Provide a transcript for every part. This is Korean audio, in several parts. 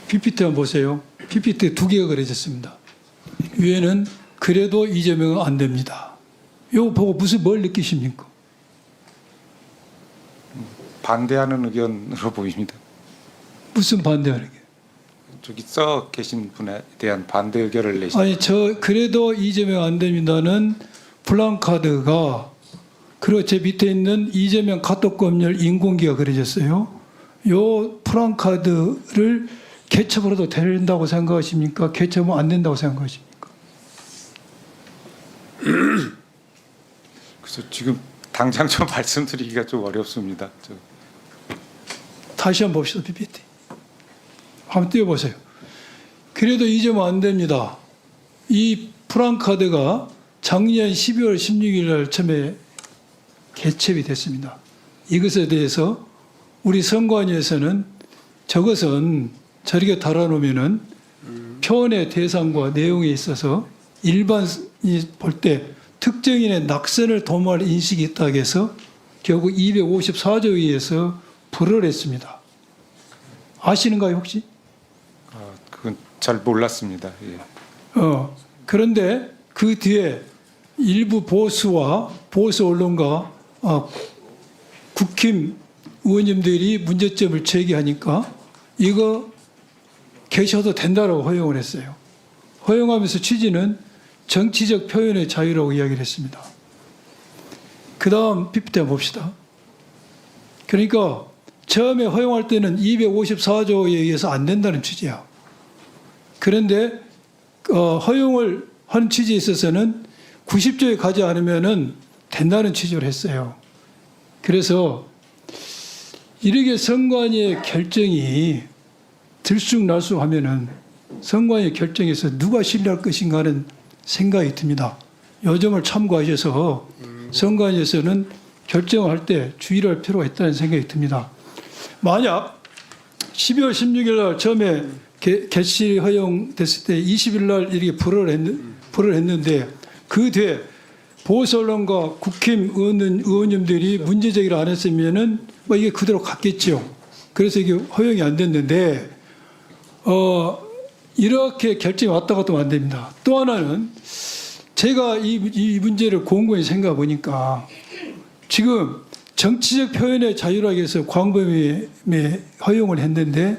PPT 한번 보세요. PPT 두 개가 그려졌습니다. 위에는 그래도 이재명은 안 됩니다. 이거 보고 무슨 뭘 느끼십니까? 반대하는 의견으로 보입니다. 무슨 반대하는 게? 저기 써 계신 분에 대한 반대 의견을 내신. 아니 그래도 이재명 안 됩니다는 플랜카드가 그리고 제 밑에 있는 이재명 카톡 검열 인공기가 그려졌어요. 요 플랜카드를 개첩을 해도 된다고 생각하십니까? 개첩은 안 된다고 생각하십니까? 그래서 지금 당장 좀 말씀드리기가 좀 어렵습니다. 다시 한번 봅시다. PPT. 한번 띄워보세요. 그래도 이재명 안 됩니다. 이 플랜카드가 작년 12월 16일 날 처음에 개첩이 됐습니다. 이것에 대해서 우리 선관위에서는 저것은 저렇게 달아놓으면은 표현의 대상과 내용에 있어서 일반이 볼 때 특정인의 낙선을 도모할 인식이 있다고 해서 결국 254조에 의해서 불허를 했습니다. 아시는가요 혹시? 그건 잘 몰랐습니다. 예. 그런데 그 뒤에 일부 보수와 보수 언론과 국힘 의원님들이 문제점을 제기하니까 이거 계셔도 된다라고 허용을 했어요. 허용하면서 취지는 정치적 표현의 자유라고 이야기를 했습니다. 그 다음 PPT 한번 봅시다. 그러니까 처음에 허용할 때는 254조에 의해서 안 된다는 취지야. 그런데 허용을 하는 취지에 있어서는 90조에 가지 않으면은 된다는 취지로 했어요. 그래서 이렇게 선관위의 결정이 들쑥날쑥하면은 선관위 결정에서 누가 신뢰할 것인가 하는 생각이 듭니다. 이 점을 참고하셔서 선관위에서는 결정을 할 때 주의를 할 필요가 있다는 생각이 듭니다. 만약 12월 16일 날 처음에 개시 허용됐을 때 20일 날 이렇게 불허를 했는데 그 뒤에 보수 언론과 국힘 의원님들이 문제 제기를 안 했으면은 뭐 이게 그대로 갔겠죠. 그래서 이게 허용이 안 됐는데 이렇게 결정이 왔다 갔다 하면 안 됩니다. 또 하나는 제가 이 문제를 곰곰이 생각해 보니까 지금 정치적 표현의 자유라고 해서 광범위에 허용을 했는데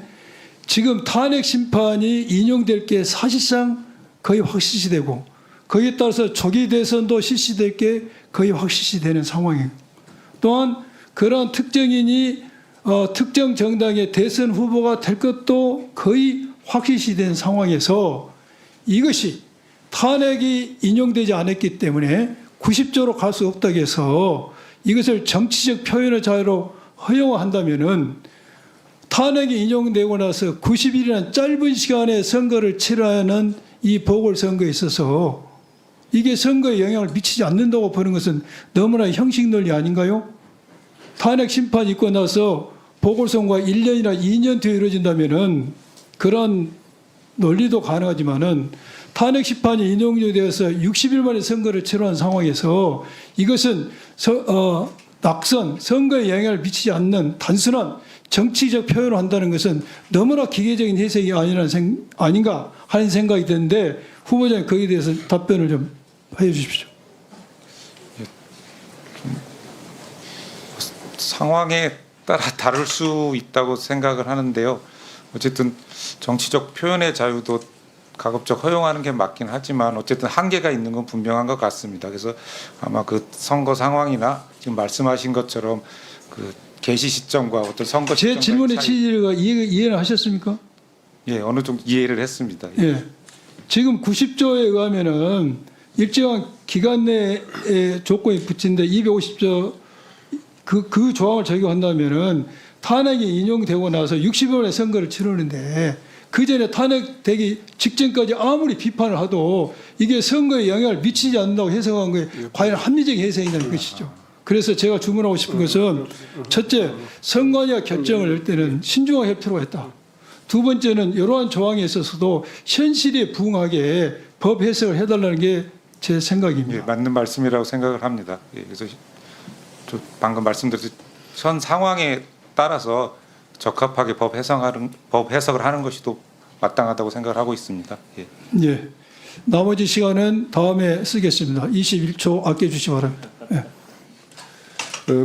지금 탄핵 심판이 인용될 게 사실상 거의 확실시되고 거기에 따라서 조기 대선도 실시될 게 거의 확실시되는 상황이에요. 또한 그러한 특정인이 특정 정당의 대선 후보가 될 것도 거의 확실시된 상황에서 이것이 탄핵이 인용되지 않았기 때문에 90조로 갈 수 없다고 해서 이것을 정치적 표현의 자유로 허용한다면은 탄핵이 인용되고 나서 90일이라는 짧은 시간에 선거를 치러하는 이 보궐선거에 있어서 이게 선거에 영향을 미치지 않는다고 보는 것은 너무나 형식 논리 아닌가요? 탄핵 심판 있고 나서 보궐선거가 1년이나 2년 뒤에 이루어진다면은 그런 논리도 가능하지만은 탄핵 심판이 인용되어서 60일 만에 선거를 치러한 상황에서 이것은 낙선, 선거에 영향을 미치지 않는 단순한 정치적 표현을 한다는 것은 너무나 기계적인 해석이 아닌가 하는 생각이 드는데 후보자님 거기에 대해서 답변을 좀 해주십시오. 상황에 따라 다를 수 있다고 생각을 하는데요. 어쨌든 정치적 표현의 자유도 가급적 허용하는 게 맞긴 하지만 어쨌든 한계가 있는 건 분명한 것 같습니다. 그래서 아마 그 선거 상황이나 지금 말씀하신 것처럼 그 개시 시점과 어떤 선거 제 시점과의 질문의 차이- 취지가 이해는 하셨습니까? 예, 어느 정도 이해를 했습니다. 예. 지금 90조에 의하면은 일정한 기간 내에 조건이 붙인데 250조 그 조항을 적용한다면은 탄핵이 인용되고 나서 60일에 선거를 치르는데 그 전에 탄핵되기 직전까지 아무리 비판을 하도 이게 선거에 영향을 미치지 않는다고 해석한 거에 과연 합리적인 해석이냐는 것이죠. 그래서 제가 주문하고 싶은 것은 첫째, 선관위가 결정을 낼 때는 신중하게 할 필요가 있다. 두 번째는 이러한 조항에 있어서도 현실에 부응하게 법 해석을 해달라는 게 제 생각입니다. 예, 맞는 말씀이라고 생각을 합니다. 예, 그래서 저 방금 말씀드렸듯이 현 상황에 따라서 적합하게 법 해석을 하는 것이 또 마땅하다고 생각을 하고 있습니다. 예. 예. 나머지 시간은 다음에 쓰겠습니다. 21초 아껴주시기 바랍니다. 예.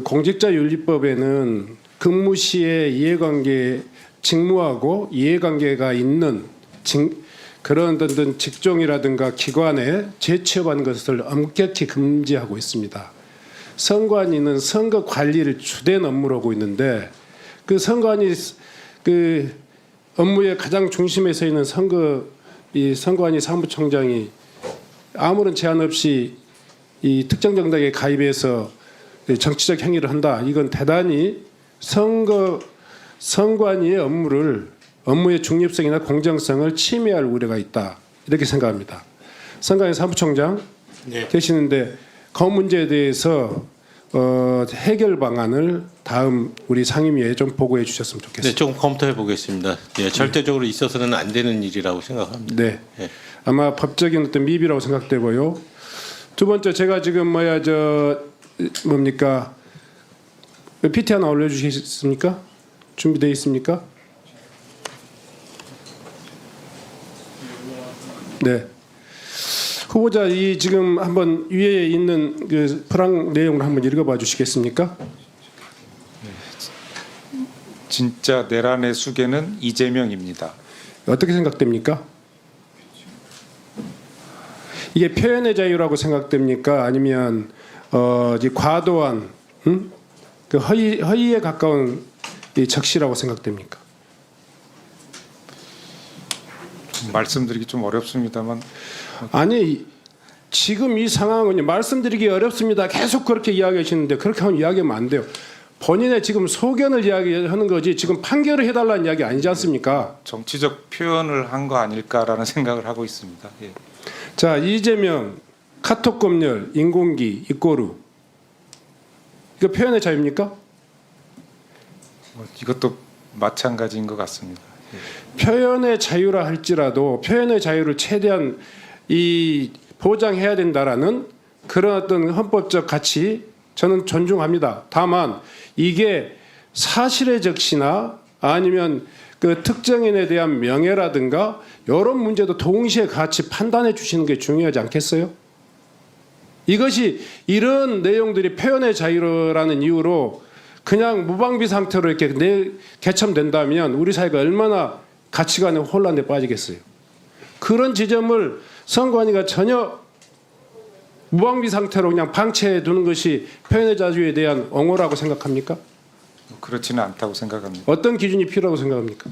공직자윤리법에는 근무 시에 이해관계 직무하고 이해관계가 있는 그런 어떤 직종이라든가 기관에 재취업한 것을 엄격히 금지하고 있습니다. 선관위는 선거 관리를 주된 업무로 하고 있는데 그 선관위 그 업무의 가장 중심에 서 있는 선관위 사무총장이 아무런 제한 없이 이 특정 정당에 가입해서 정치적 행위를 한다. 이건 대단히 선관위의 업무의 중립성이나 공정성을 침해할 우려가 있다. 이렇게 생각합니다. 선관위 사무총장 계시는데 그 문제에 대해서 해결 방안을 다음 우리 상임위에 좀 보고해 주셨으면 좋겠습니다. 네, 조금 검토해 보겠습니다. 예, 절대적으로 있어서는 안 되는 일이라고 생각합니다. 네, 예. 아마 법적인 어떤 미비라고 생각되고요. 두 번째 제가 지금 PT 하나 올려주시겠습니까? 준비되어 있습니까? 네. 후보자 이 지금 한번 위에 있는 그 프랑 내용을 한번 읽어봐 주시겠습니까? 진짜 내란의 수괴는 이재명입니다. 어떻게 생각됩니까? 이게 표현의 자유라고 생각됩니까? 아니면 이제 과도한 그 허위에 가까운 이 적시라고 생각됩니까? 말씀드리기 좀 어렵습니다만 아니 지금 이 상황은 말씀드리기 어렵습니다. 계속 그렇게 이야기하시는데 그렇게 하면 이야기하면 안 돼요. 본인의 지금 소견을 이야기하는 거지 지금 판결을 해달라는 이야기 아니지 않습니까? 정치적 표현을 한 거 아닐까라는 생각을 하고 있습니다. 예. 자, 이재명 카톡 검열 인공기 입고루 이거 표현의 자유입니까? 이것도 마찬가지인 것 같습니다. 예. 표현의 자유라 할지라도 표현의 자유를 최대한 이 보장해야 된다라는 그런 어떤 헌법적 가치 저는 존중합니다. 다만 이게 사실의 적시나 아니면 그 특정인에 대한 명예라든가 이런 문제도 동시에 같이 판단해 주시는 게 중요하지 않겠어요? 이것이 이런 내용들이 표현의 자유라는 이유로 그냥 무방비 상태로 이렇게 개첨된다면 우리 사회가 얼마나 가치관의 혼란에 빠지겠어요. 그런 지점을 선관위가 전혀 무방비 상태로 그냥 방치해 두는 것이 표현의 자유에 대한 옹호라고 생각합니까? 그렇지는 않다고 생각합니다. 어떤 기준이 필요하다고 생각합니까?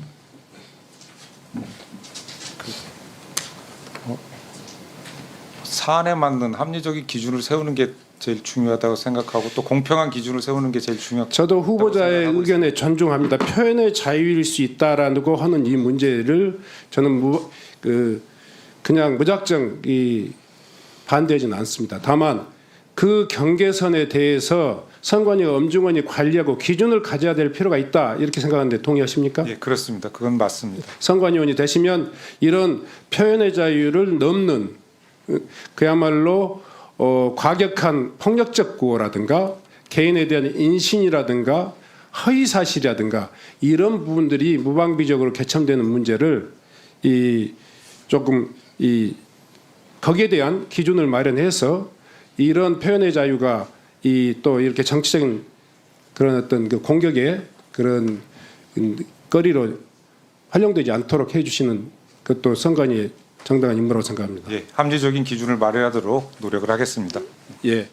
사안에 맞는 합리적인 기준을 세우는 게 제일 중요하다고 생각하고 또 공평한 기준을 세우는 게 제일 중요하다고 저도 후보자의 생각하고 의견에 존중합니다. 표현의 자유일 수 있다라고 하는 이 문제를 저는 그냥 무작정 반대하지는 않습니다. 다만 그 경계선에 대해서 선관위가 엄중하게 관리하고 기준을 가져야 될 필요가 있다 이렇게 생각하는데 동의하십니까? 예, 그렇습니다. 그건 맞습니다. 선관위원이 되시면 이런 표현의 자유를 넘는 그야말로 과격한 폭력적 구호라든가 개인에 대한 인신이라든가 허위 사실이라든가 이런 부분들이 무방비적으로 개첨되는 문제를 거기에 대한 기준을 마련해서 이런 표현의 자유가 또 이렇게 정치적인 그런 어떤 그 공격의 그런 거리로 활용되지 않도록 해주시는 그것도 선관위의 정당한 임무라고 생각합니다. 예, 합리적인 기준을 마련하도록 노력을 하겠습니다. 예.